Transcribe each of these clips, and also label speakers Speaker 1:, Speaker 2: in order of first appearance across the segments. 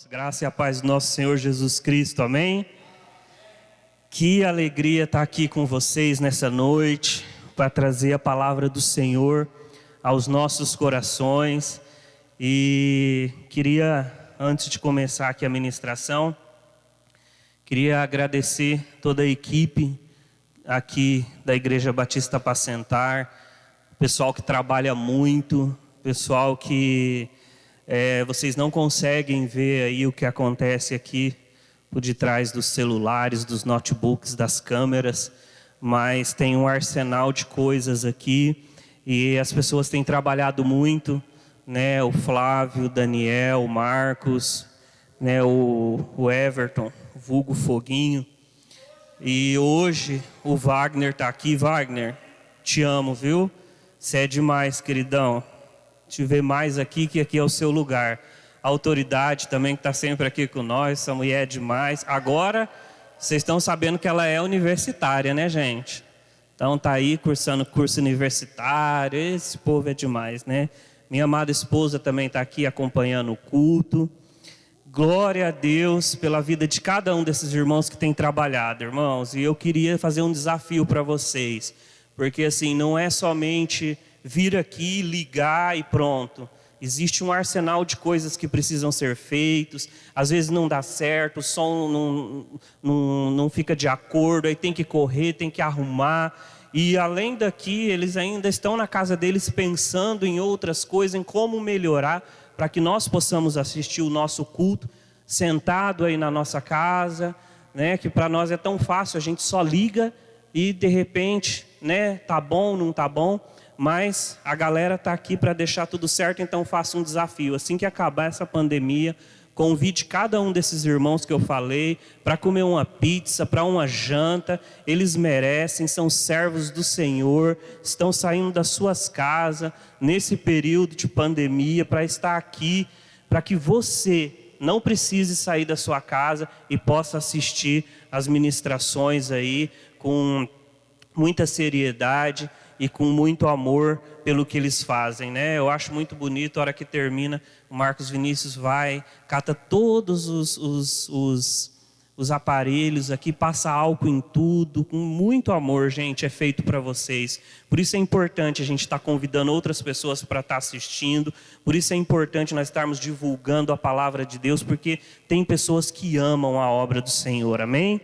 Speaker 1: Graça e a paz do nosso Senhor Jesus Cristo, amém? Que alegria estar aqui com vocês nessa noite, para trazer a palavra do Senhor aos nossos corações. E queria, antes de começar aqui a ministração, queria agradecer toda a equipe aqui da Igreja Batista Apacentar, o pessoal que trabalha muito, pessoal que... vocês não conseguem ver aí o que acontece aqui por detrás dos celulares, dos notebooks, das câmeras, mas tem um arsenal de coisas aqui e as pessoas têm trabalhado muito, né? O Flávio, o Daniel, o Marcos, né? o Everton, vulgo Foguinho. E hoje o Wagner está aqui. Wagner, te amo, viu? Você é demais, queridão. Te ver mais aqui, que aqui é o seu lugar. A autoridade também que está sempre aqui com nós, essa mulher é demais. Agora, vocês estão sabendo que ela é universitária, né, gente? Então tá aí cursando curso universitário, esse povo é demais, né? Minha amada esposa também está aqui acompanhando o culto. Glória a Deus pela vida de cada um desses irmãos que tem trabalhado, irmãos. E eu queria fazer um desafio para vocês, porque assim, não é somente... vir aqui, ligar e pronto. Existe um arsenal de coisas que precisam ser feitos. Às vezes não dá certo, o som não fica de acordo, aí tem que correr, tem que arrumar. E além daqui, eles ainda estão na casa deles pensando em outras coisas, em como melhorar, para que nós possamos assistir o nosso culto, sentado aí na nossa casa, né? Que para nós é tão fácil, a gente só liga e de repente, né? Tá bom, não tá bom. Mas a galera está aqui para deixar tudo certo, então faça um desafio. Assim que acabar essa pandemia, convide cada um desses irmãos que eu falei para comer uma pizza, para uma janta. Eles merecem, são servos do Senhor, estão saindo das suas casas nesse período de pandemia para estar aqui, para que você não precise sair da sua casa e possa assistir as ministrações aí com muita seriedade e com muito amor pelo que eles fazem, né? Eu acho muito bonito, a hora que termina, o Marcos Vinícius vai, cata todos os aparelhos aqui, passa álcool em tudo, com muito amor, gente, é feito para vocês. Por isso é importante a gente estar convidando outras pessoas para estar assistindo, por isso é importante nós estarmos divulgando a palavra de Deus, porque tem pessoas que amam a obra do Senhor, amém?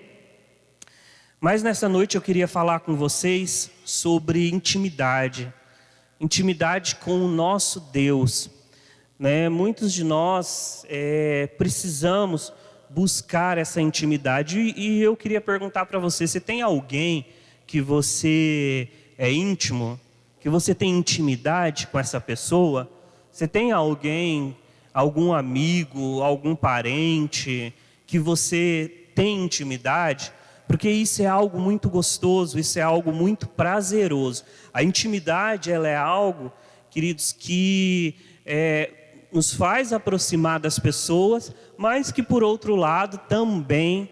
Speaker 1: Mas nessa noite eu queria falar com vocês sobre intimidade. Intimidade com o nosso Deus, né? Muitos de nós precisamos buscar essa intimidade. E eu queria perguntar para você, se tem alguém que você é íntimo, que você tem intimidade com essa pessoa? Você tem alguém, algum amigo, algum parente que você tem intimidade? Porque isso é algo muito gostoso, isso é algo muito prazeroso. A intimidade, ela é algo, queridos, que nos faz aproximar das pessoas, mas que por outro lado também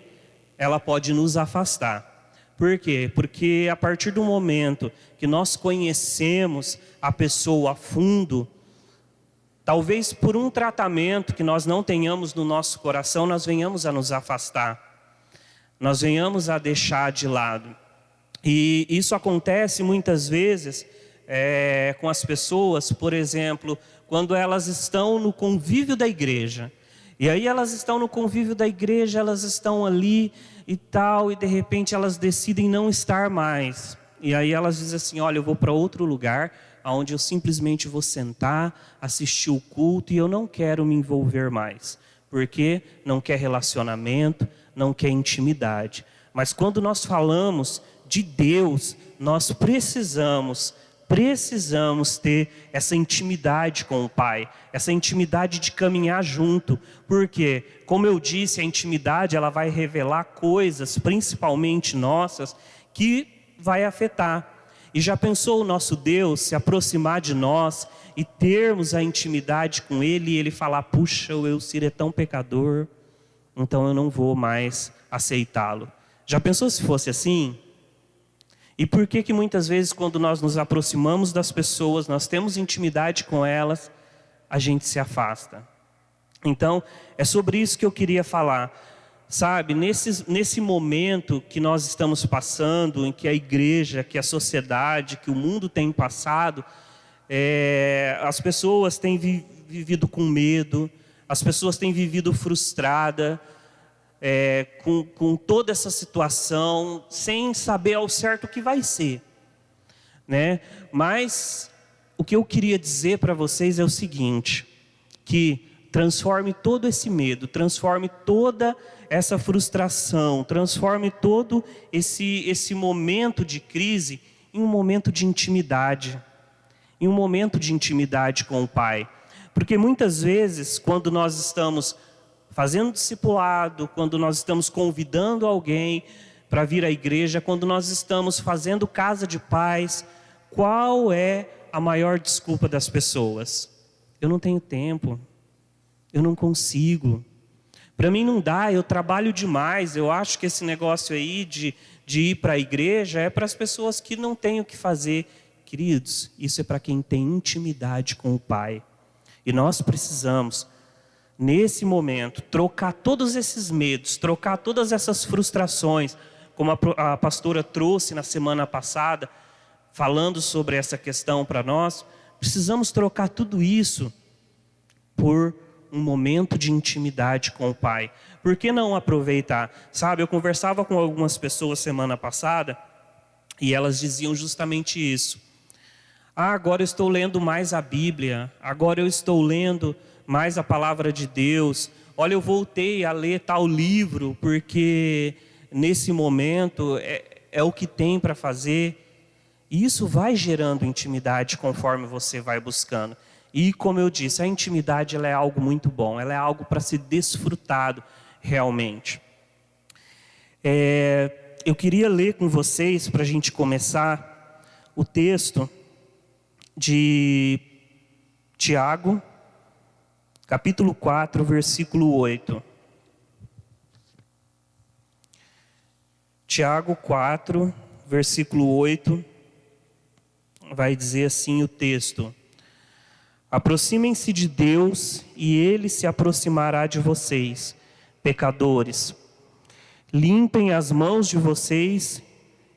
Speaker 1: ela pode nos afastar. Por quê? Porque a partir do momento que nós conhecemos a pessoa a fundo, talvez por um tratamento que nós não tenhamos no nosso coração, nós venhamos a nos afastar. Nós venhamos a deixar de lado. E isso acontece muitas vezes com as pessoas, por exemplo, quando elas estão no convívio da igreja. E aí elas estão no convívio da igreja, elas estão ali e tal, e de repente elas decidem não estar mais. E aí elas dizem assim, olha, eu vou para outro lugar, onde eu simplesmente vou sentar, assistir o culto e eu não quero me envolver mais. Porque não quer relacionamento, não quer intimidade. Mas quando nós falamos de Deus, nós precisamos ter essa intimidade com o Pai, essa intimidade de caminhar junto. Porque, como eu disse, a intimidade ela vai revelar coisas, principalmente nossas, que vai afetar. E já pensou o nosso Deus se aproximar de nós e termos a intimidade com Ele e Ele falar, puxa, o Elcir é tão pecador, então eu não vou mais aceitá-lo. Já pensou se fosse assim? E por que muitas vezes quando nós nos aproximamos das pessoas, nós temos intimidade com elas, a gente se afasta? Então, é sobre isso que eu queria falar. Sabe, nesse momento que nós estamos passando, em que a igreja, que a sociedade, que o mundo tem passado, as pessoas têm vivido com medo, as pessoas têm vivido frustradas, com toda essa situação, sem saber ao certo o que vai ser, né? Mas o que eu queria dizer para vocês é o seguinte, que transforme todo esse medo, transforme toda essa frustração, transforme todo esse momento de crise em um momento de intimidade, em um momento de intimidade com o Pai. Porque muitas vezes, quando nós estamos fazendo discipulado, quando nós estamos convidando alguém para vir à igreja, quando nós estamos fazendo casa de paz, qual é a maior desculpa das pessoas? Eu não tenho tempo. Eu não consigo. Para mim não dá, eu trabalho demais. Eu acho que esse negócio aí de ir para a igreja é para as pessoas que não têm o que fazer. Queridos, isso é para quem tem intimidade com o Pai. E nós precisamos, nesse momento, trocar todos esses medos, trocar todas essas frustrações, como a pastora trouxe na semana passada, falando sobre essa questão para nós. Precisamos trocar tudo isso por um momento de intimidade com o Pai. Por que não aproveitar? Sabe, eu conversava com algumas pessoas semana passada e elas diziam justamente isso. Agora eu estou lendo mais a Bíblia, agora eu estou lendo mais a palavra de Deus. Olha, eu voltei a ler tal livro porque nesse momento é o que tem para fazer. E isso vai gerando intimidade conforme você vai buscando. E como eu disse, a intimidade ela é algo muito bom, ela é algo para ser desfrutado realmente. Eu queria ler com vocês, para a gente começar, o texto de Tiago, capítulo 4, versículo 8. Tiago 4, versículo 8, vai dizer assim o texto: aproximem-se de Deus e Ele se aproximará de vocês, pecadores. Limpem as mãos de vocês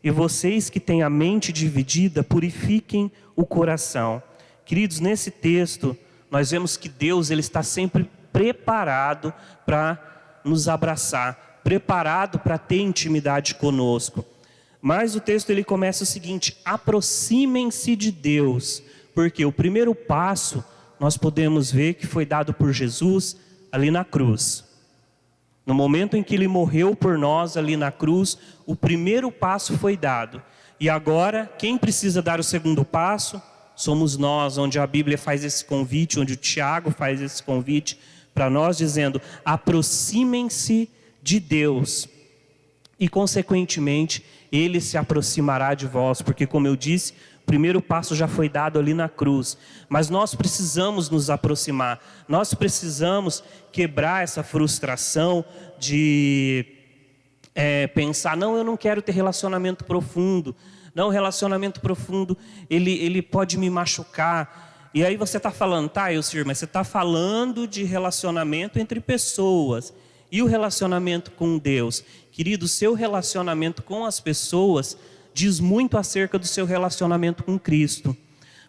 Speaker 1: e vocês que têm a mente dividida, purifiquem o coração. Queridos, nesse texto, nós vemos que Deus ele está sempre preparado para nos abraçar, preparado para ter intimidade conosco. Mas o texto ele começa o seguinte: aproximem-se de Deus. Porque o primeiro passo, nós podemos ver que foi dado por Jesus ali na cruz. No momento em que Ele morreu por nós ali na cruz, o primeiro passo foi dado. E agora, quem precisa dar o segundo passo? Somos nós, onde a Bíblia faz esse convite, onde o Tiago faz esse convite para nós, dizendo: aproximem-se de Deus. E consequentemente, Ele se aproximará de vós, porque como eu disse, o primeiro passo já foi dado ali na cruz. Mas nós precisamos nos aproximar, nós precisamos quebrar essa frustração de pensar: não, eu não quero ter relacionamento profundo. Não, relacionamento profundo, ele pode me machucar. E aí você está falando, tá, Elcir, mas você está falando de relacionamento entre pessoas. E o relacionamento com Deus? Querido, o seu relacionamento com as pessoas diz muito acerca do seu relacionamento com Cristo.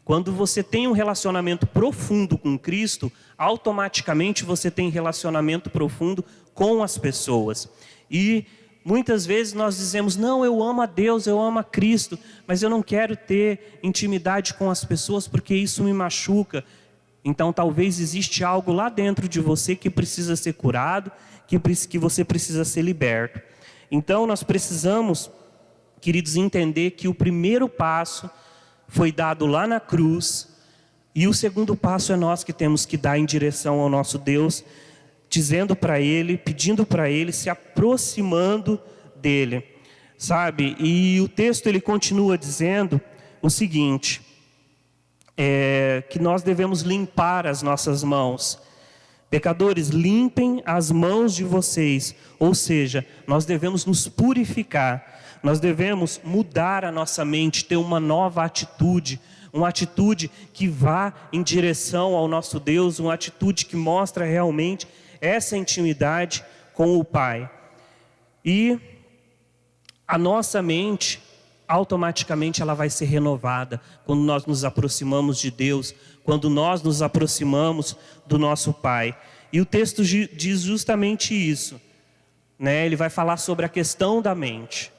Speaker 1: Quando você tem um relacionamento profundo com Cristo, automaticamente você tem relacionamento profundo com as pessoas. E muitas vezes nós dizemos: não, eu amo a Deus, eu amo a Cristo, mas eu não quero ter intimidade com as pessoas porque isso me machuca. Então talvez existe algo lá dentro de você que precisa ser curado, que você precisa ser liberto. Então nós precisamos, queridos, entender que o primeiro passo foi dado lá na cruz, e o segundo passo é nós que temos que dar em direção ao nosso Deus, dizendo para Ele, pedindo para Ele, se aproximando dEle, sabe? E o texto ele continua dizendo o seguinte, que nós devemos limpar as nossas mãos. Pecadores, limpem as mãos de vocês, ou seja, nós devemos nos purificar, nós devemos mudar a nossa mente, ter uma nova atitude, uma atitude que vá em direção ao nosso Deus, uma atitude que mostra realmente essa intimidade com o Pai. E a nossa mente, automaticamente ela vai ser renovada quando nós nos aproximamos de Deus, quando nós nos aproximamos do nosso Pai. E o texto diz justamente isso, né? Ele vai falar sobre a questão da mente.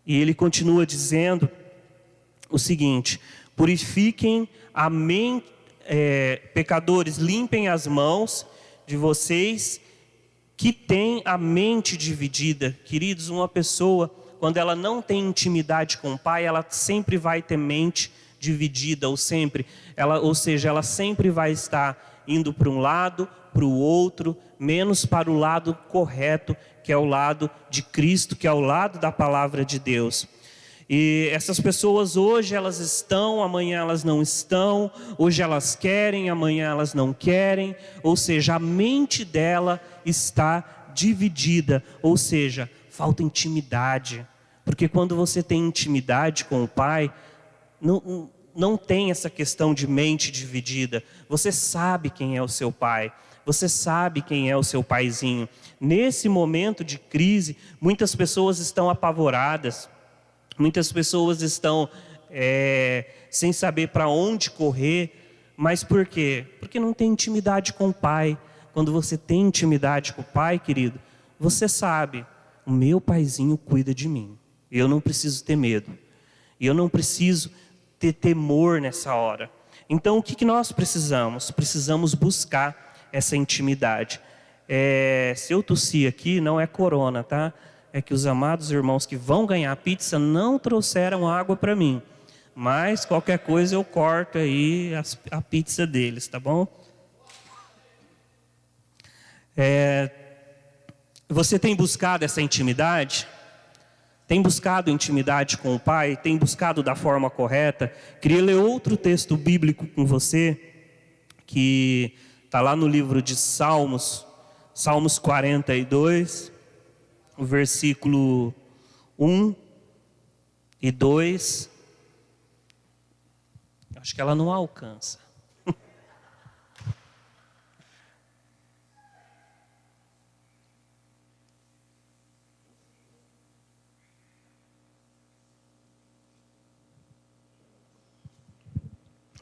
Speaker 1: E ele continua dizendo o seguinte: purifiquem a mente, pecadores, limpem as mãos de vocês que têm a mente dividida. Queridos, uma pessoa, quando ela não tem intimidade com o Pai, ela sempre vai ter mente dividida, ou seja, ela sempre vai estar indo para um lado, para o outro, menos para o lado correto, que é o lado de Cristo, que é o lado da palavra de Deus. E essas pessoas hoje elas estão, amanhã elas não estão, hoje elas querem, amanhã elas não querem, ou seja, a mente dela está dividida, ou seja, falta intimidade. Porque quando você tem intimidade com o Pai, não tem essa questão de mente dividida. Você sabe quem é o seu Pai, você sabe quem é o seu paizinho. Nesse momento de crise, muitas pessoas estão apavoradas, muitas pessoas estão sem saber para onde correr. Mas por quê? Porque não tem intimidade com o Pai. Quando você tem intimidade com o Pai, querido, você sabe, o meu paizinho cuida de mim. Eu não preciso ter medo. E eu não preciso ter temor nessa hora. Então o que nós precisamos? Precisamos buscar essa intimidade. Se eu tossir aqui, não é corona, tá? É que os amados irmãos que vão ganhar pizza não trouxeram água para mim. Mas qualquer coisa eu corto aí a pizza deles, tá bom? Você tem buscado essa intimidade? Tem buscado intimidade com o Pai? Tem buscado da forma correta? Queria ler outro texto bíblico com você, que está lá no livro de Salmos, Salmos 42, o versículo 1 e 2. Acho que ela não alcança.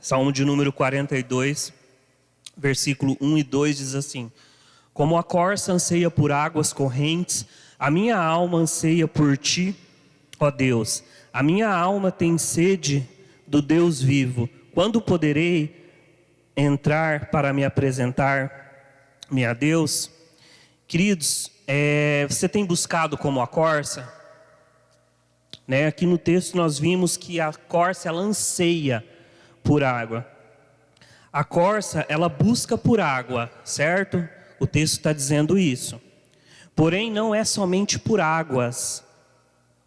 Speaker 1: Salmo de número 42, versículo 1 e 2 diz assim: como a corça anseia por águas correntes, a minha alma anseia por ti, ó Deus. A minha alma tem sede do Deus vivo. Quando poderei entrar para me apresentar-me a Deus? Queridos, você tem buscado como a corça? Aqui no texto nós vimos que a corça ela anseia por água. A corça ela busca por água, certo? O texto está dizendo isso. Porém não é somente por águas.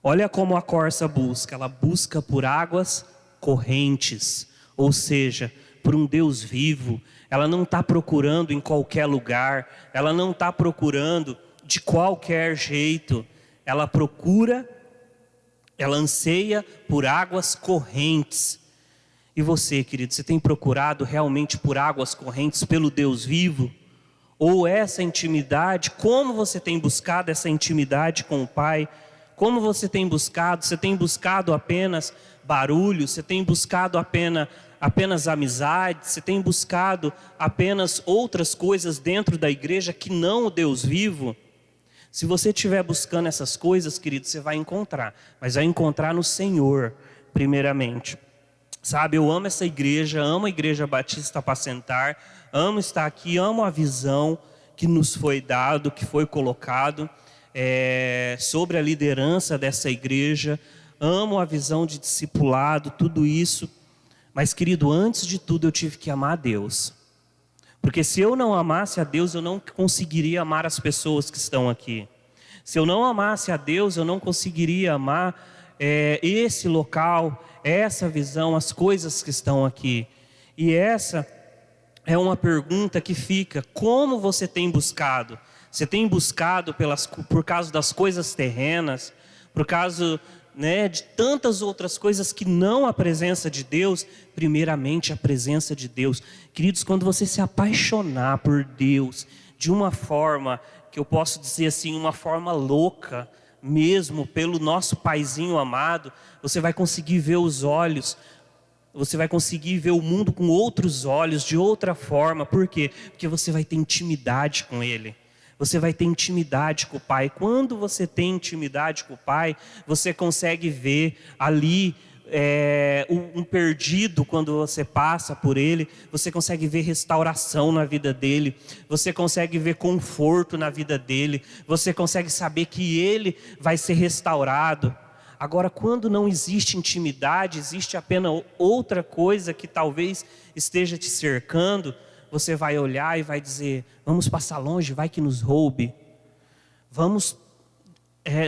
Speaker 1: Olha como a corça busca. Ela busca por águas correntes. Ou seja, por um Deus vivo. Ela não está procurando em qualquer lugar. Ela não está procurando de qualquer jeito. Ela procura, ela anseia por águas correntes. E você, querido, você tem procurado realmente por águas correntes, pelo Deus vivo? Ou essa intimidade, como você tem buscado essa intimidade com o Pai? Como você tem buscado apenas barulho? Você tem buscado apenas amizade? Você tem buscado apenas outras coisas dentro da igreja que não o Deus vivo? Se você estiver buscando essas coisas, querido, você vai encontrar. Mas vai encontrar no Senhor, primeiramente. Sabe, eu amo essa igreja, amo a Igreja Batista Apacentar, amo estar aqui, amo a visão que nos foi dado, que foi colocado sobre a liderança dessa igreja, amo a visão de discipulado, tudo isso. Mas, querido, antes de tudo eu tive que amar a Deus. Porque se eu não amasse a Deus, eu não conseguiria amar as pessoas que estão aqui. Se eu não amasse a Deus, eu não conseguiria amar esse local, essa visão, as coisas que estão aqui. E essa é uma pergunta que fica: como você tem buscado? Você tem buscado por causa das coisas terrenas, por causa né, de tantas outras coisas que não a presença de Deus, primeiramente a presença de Deus. Queridos, quando você se apaixonar por Deus de uma forma, que eu posso dizer assim, uma forma louca, mesmo pelo nosso Paizinho amado, você vai conseguir ver os olhos, você vai conseguir ver o mundo com outros olhos, de outra forma. Por quê? Porque você vai ter intimidade com Ele. Você vai ter intimidade com o Pai. Quando você tem intimidade com o Pai, você consegue ver ali um perdido quando você passa por ele. Você consegue ver restauração na vida dele. Você consegue ver conforto na vida dele. Você consegue saber que ele vai ser restaurado. Agora, quando não existe intimidade, existe apenas outra coisa que talvez esteja te cercando, você vai olhar e vai dizer: vamos passar longe, vai que nos roube.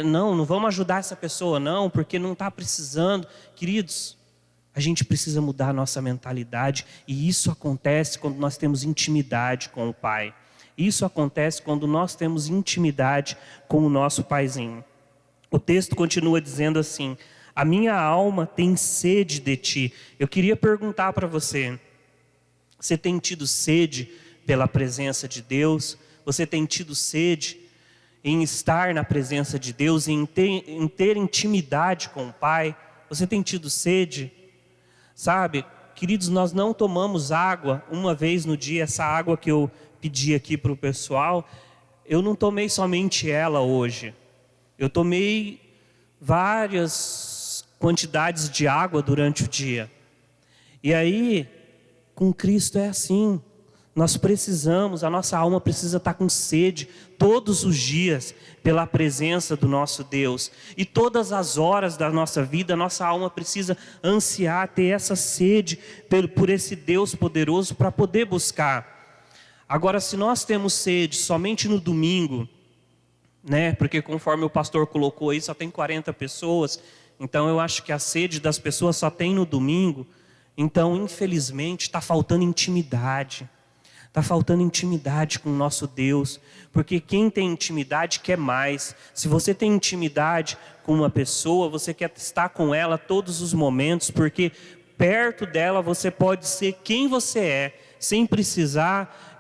Speaker 1: Não vamos ajudar essa pessoa não, porque não está precisando. Queridos, a gente precisa mudar a nossa mentalidade, e isso acontece quando nós temos intimidade com o Pai. Isso acontece quando nós temos intimidade com o nosso Paizinho. O texto continua dizendo assim: a minha alma tem sede de ti. Eu queria perguntar para você: você tem tido sede pela presença de Deus? Você tem tido sede em estar na presença de Deus, em ter intimidade com o Pai? Você tem tido sede? Sabe, queridos, nós não tomamos água uma vez no dia. Essa água que eu pedi aqui para o pessoal, eu não tomei somente ela hoje. Eu tomei várias quantidades de água durante o dia. E aí, com Cristo é assim. Nós precisamos, a nossa alma precisa estar com sede todos os dias pela presença do nosso Deus. E todas as horas da nossa vida, a nossa alma precisa ansiar, ter essa sede por esse Deus poderoso para poder buscar. Agora, se nós temos sede somente no domingo, né? Porque conforme o pastor colocou aí, só tem 40 pessoas. Então eu acho que a sede das pessoas só tem no domingo. Então, infelizmente, está faltando intimidade. Está faltando intimidade com o nosso Deus. Porque quem tem intimidade quer mais. Se você tem intimidade com uma pessoa, você quer estar com ela todos os momentos. Porque perto dela você pode ser quem você é, sem precisar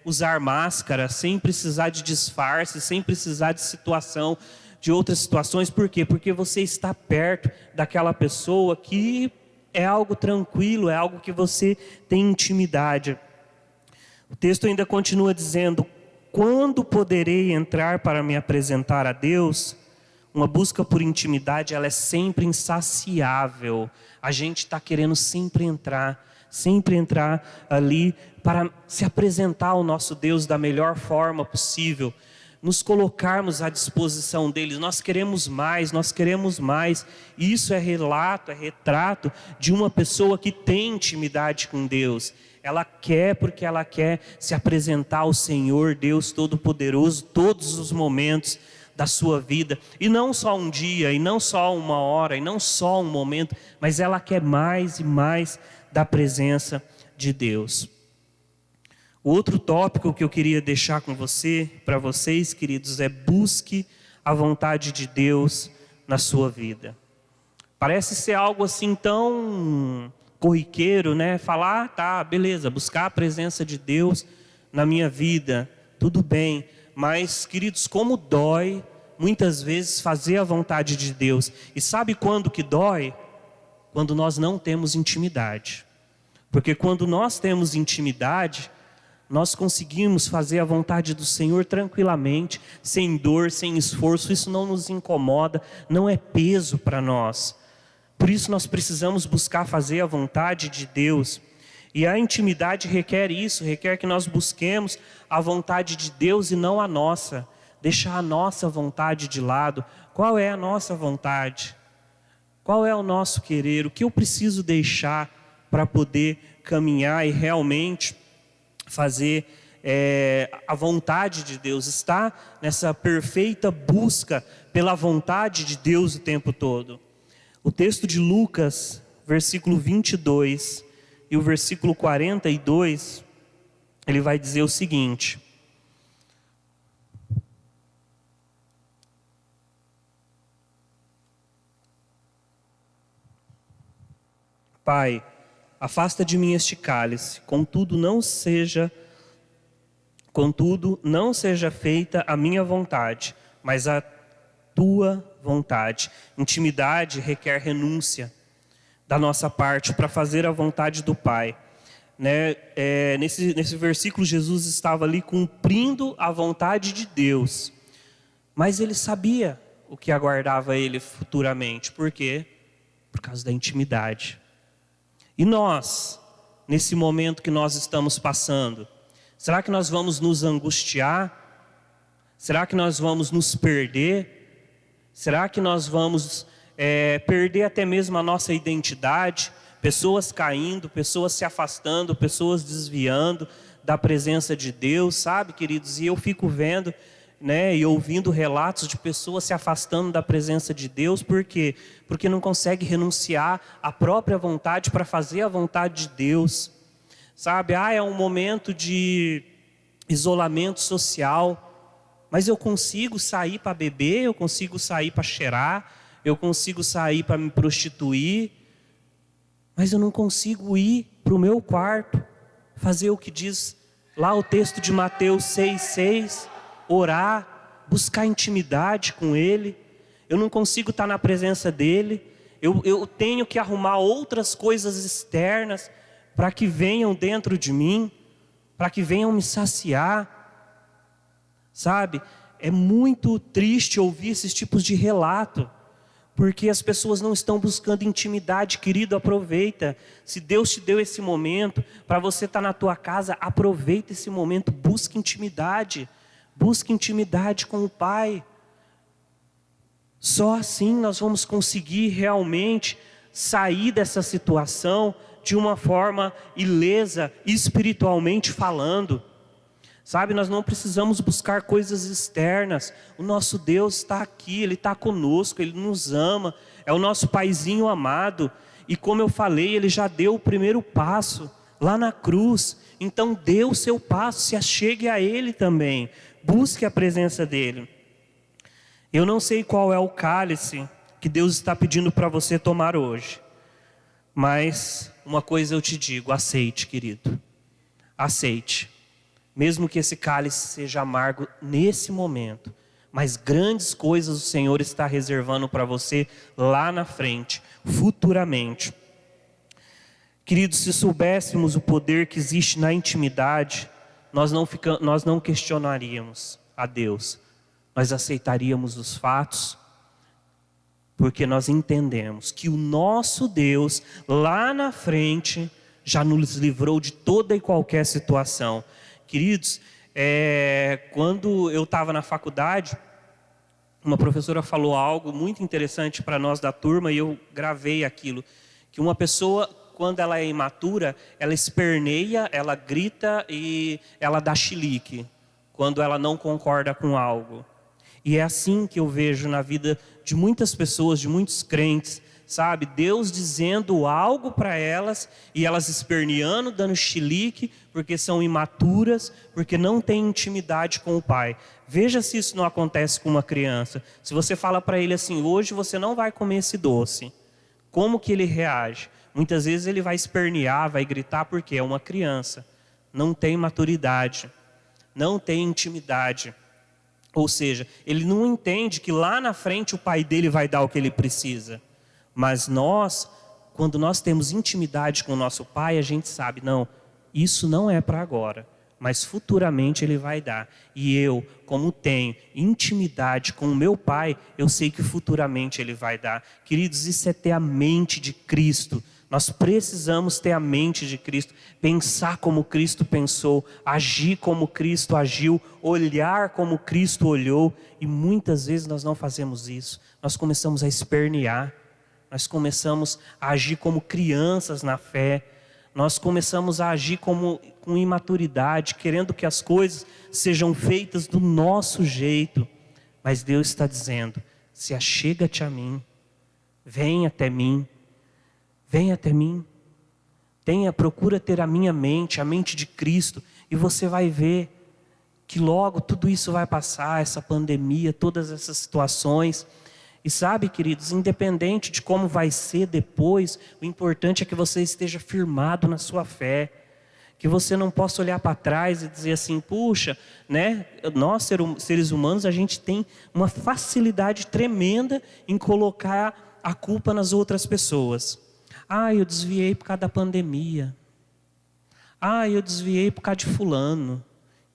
Speaker 1: usar máscara, sem precisar de disfarce, sem precisar de outras situações. Por quê? Porque você está perto daquela pessoa que é algo tranquilo, é algo que você tem intimidade. O texto ainda continua dizendo: quando poderei entrar para me apresentar a Deus? Uma busca por intimidade, ela é sempre insaciável. A gente está querendo sempre entrar ali para se apresentar ao nosso Deus da melhor forma possível, nos colocarmos à disposição dele. Nós queremos mais. Isso é retrato de uma pessoa que tem intimidade com Deus. Ela quer, porque ela quer se apresentar ao Senhor Deus Todo-Poderoso todos os momentos da sua vida, e não só um dia, e não só uma hora, e não só um momento, mas ela quer mais e mais da presença de Deus. O outro tópico que eu queria deixar com para vocês, queridos, é: busque a vontade de Deus na sua vida. Parece ser algo assim tão corriqueiro, né? Falar: tá, beleza, buscar a presença de Deus na minha vida, tudo bem. Mas, queridos, como dói muitas vezes fazer a vontade de Deus. E sabe quando que dói? Quando nós não temos intimidade. Porque quando nós temos intimidade, nós conseguimos fazer a vontade do Senhor tranquilamente, sem dor, sem esforço. Isso não nos incomoda, não é peso para nós. Por isso nós precisamos buscar fazer a vontade de Deus. E a intimidade requer isso, requer que nós busquemos a vontade de Deus e não a nossa. Deixar a nossa vontade de lado. Qual é a nossa vontade? Qual é o nosso querer? O que eu preciso deixar para poder caminhar e realmente fazer a vontade de Deus? Estar nessa perfeita busca pela vontade de Deus o tempo todo. O texto de Lucas, versículo 22 e o versículo 42, ele vai dizer o seguinte: Pai, afasta de mim este cálice, contudo não seja feita a minha vontade, mas a tua vontade. Intimidade requer renúncia da nossa parte para fazer a vontade do Pai. Nesse versículo, Jesus estava ali cumprindo a vontade de Deus, mas ele sabia o que aguardava ele futuramente. Por quê? Por causa da intimidade. E nós, nesse momento que nós estamos passando, será que nós vamos nos angustiar? Será que nós vamos nos perder? Será que nós vamos perder até mesmo a nossa identidade? Pessoas caindo, pessoas se afastando, pessoas desviando da presença de Deus, sabe, queridos? E eu fico vendo, e ouvindo relatos de pessoas se afastando da presença de Deus. Por quê? Porque não consegue renunciar à própria vontade para fazer a vontade de Deus. Sabe, é um momento de isolamento social, mas eu consigo sair para beber, eu consigo sair para cheirar, eu consigo sair para me prostituir, mas eu não consigo ir para o meu quarto, fazer o que diz lá o texto de Mateus 6,6, orar, buscar intimidade com Ele. Eu não consigo estar na presença dEle, eu tenho que arrumar outras coisas externas para que venham dentro de mim, para que venham me saciar. Sabe, é muito triste ouvir esses tipos de relato, porque as pessoas não estão buscando intimidade. Querido, aproveita. Se Deus te deu esse momento, para você estar na tua casa, aproveita esse momento, busque intimidade. Busque intimidade com o Pai. Só assim nós vamos conseguir realmente sair dessa situação de uma forma ilesa, espiritualmente falando. Sabe, nós não precisamos buscar coisas externas. O nosso Deus está aqui, Ele está conosco, Ele nos ama, é o nosso Paizinho amado. E como eu falei, Ele já deu o primeiro passo lá na cruz. Então dê o seu passo, se achegue a Ele também, busque a presença dEle. Eu não sei qual é o cálice que Deus está pedindo para você tomar hoje, mas uma coisa eu te digo: aceite, querido, aceite. Mesmo que esse cálice seja amargo nesse momento, mas grandes coisas o Senhor está reservando para você lá na frente, futuramente. Queridos, se soubéssemos o poder que existe na intimidade, nós não questionaríamos a Deus, nós aceitaríamos os fatos, porque nós entendemos que o nosso Deus lá na frente já nos livrou de toda e qualquer situação. Queridos, quando eu estava na faculdade, uma professora falou algo muito interessante para nós da turma, e eu gravei aquilo, que uma pessoa, quando ela é imatura, ela esperneia, ela grita e ela dá chilique, quando ela não concorda com algo. E é assim que eu vejo na vida de muitas pessoas, de muitos crentes, sabe? Deus dizendo algo para elas e elas esperneando, dando chilique, porque são imaturas, porque não têm intimidade com o Pai. Veja se isso não acontece com uma criança. Se você fala para ele assim: hoje você não vai comer esse doce, como que ele reage? Muitas vezes ele vai espernear, vai gritar, porque é uma criança, não tem maturidade, não tem intimidade. Ou seja, ele não entende que lá na frente o pai dele vai dar o que ele precisa. Mas nós, quando nós temos intimidade com o nosso Pai, a gente sabe: não, isso não é para agora, mas futuramente Ele vai dar. E eu, como tenho intimidade com o meu Pai, eu sei que futuramente Ele vai dar. Queridos, isso é ter a mente de Cristo. Nós precisamos ter a mente de Cristo, pensar como Cristo pensou, agir como Cristo agiu, olhar como Cristo olhou. E muitas vezes nós não fazemos isso. Nós começamos a espernear. Nós começamos a agir como crianças na fé. Nós começamos a agir com imaturidade, querendo que as coisas sejam feitas do nosso jeito. Mas Deus está dizendo: se achega-te a mim, vem até mim, vem até mim. Procura ter a minha mente, a mente de Cristo, e você vai ver que logo tudo isso vai passar, essa pandemia, todas essas situações. E sabe, queridos, independente de como vai ser depois, o importante é que você esteja firmado na sua fé. Que você não possa olhar para trás e dizer assim, puxa, né? Nós seres humanos, a gente tem uma facilidade tremenda em colocar a culpa nas outras pessoas. Ah, eu desviei por causa da pandemia. Ah, eu desviei por causa de fulano.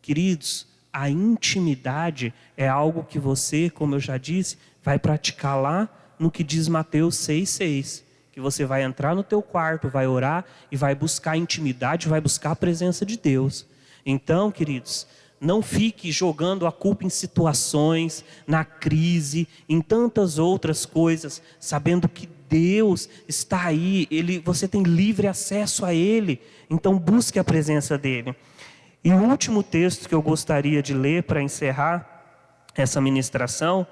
Speaker 1: Queridos, a intimidade é algo que você, como eu já disse, vai praticar lá no que diz Mateus 6,6. Que você vai entrar no teu quarto, vai orar e vai buscar intimidade, vai buscar a presença de Deus. Então, queridos, não fique jogando a culpa em situações, na crise, em tantas outras coisas, sabendo que Deus está aí, você tem livre acesso a Ele, então busque a presença dEle. E o último texto que eu gostaria de ler para encerrar essa ministração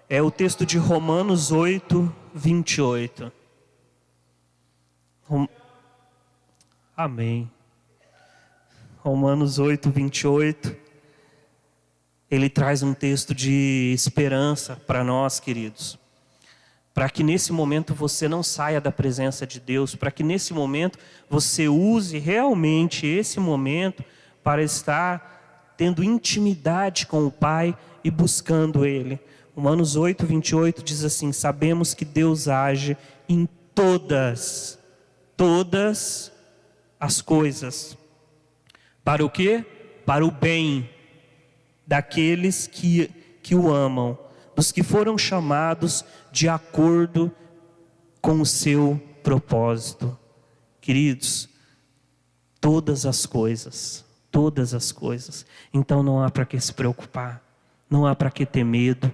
Speaker 1: é o texto de Romanos 8:28. Amém. Romanos 8:28. Ele traz um texto de esperança para nós, queridos. Para que nesse momento você não saia da presença de Deus. Para que nesse momento você use realmente esse momento para estar tendo intimidade com o Pai e buscando Ele. Romanos 8:28 diz assim: sabemos que Deus age em todas as coisas. Para o quê? Para o bem daqueles que o amam, dos que foram chamados de acordo com o seu propósito. Queridos, todas as coisas. Então não há para que se preocupar, não há para que ter medo,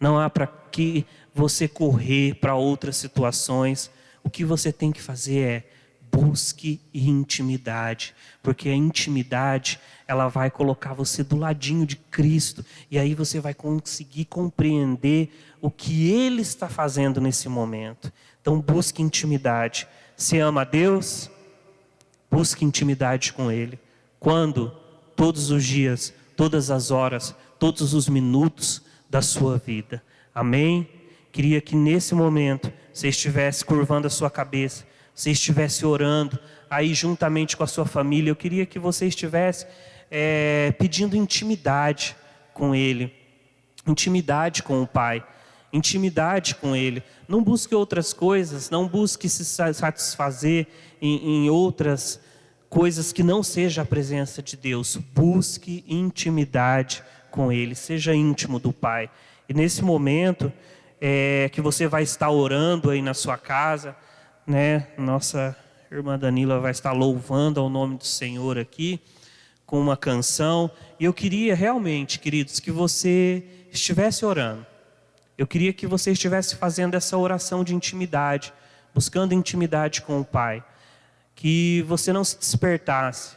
Speaker 1: não há para que você correr para outras situações. O que você tem que fazer é busque intimidade, porque a intimidade, ela vai colocar você do ladinho de Cristo, e aí você vai conseguir compreender o que Ele está fazendo nesse momento. Então busque intimidade. Se ama a Deus, busque intimidade com Ele. Quando? Todos os dias, todas as horas, todos os minutos da sua vida. Amém? Queria que nesse momento você estivesse curvando a sua cabeça, você estivesse orando aí juntamente com a sua família. Eu queria que você estivesse pedindo intimidade com Ele, intimidade com o Pai, intimidade com Ele. Não busque outras coisas, não busque se satisfazer em outras coisas que não seja a presença de Deus. Busque intimidade com Ele, seja íntimo do Pai. E nesse momento que você vai estar orando aí na sua casa, né? Nossa irmã Danila vai estar louvando ao nome do Senhor aqui com uma canção. E eu queria realmente, queridos, que você estivesse orando. Eu queria que você estivesse fazendo essa oração de intimidade, buscando intimidade com o Pai. Que você não se despertasse,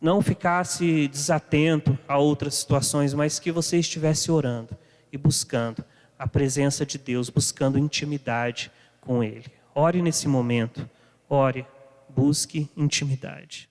Speaker 1: não ficasse desatento a outras situações, mas que você estivesse orando e buscando a presença de Deus, buscando intimidade com Ele. Ore nesse momento, ore, busque intimidade.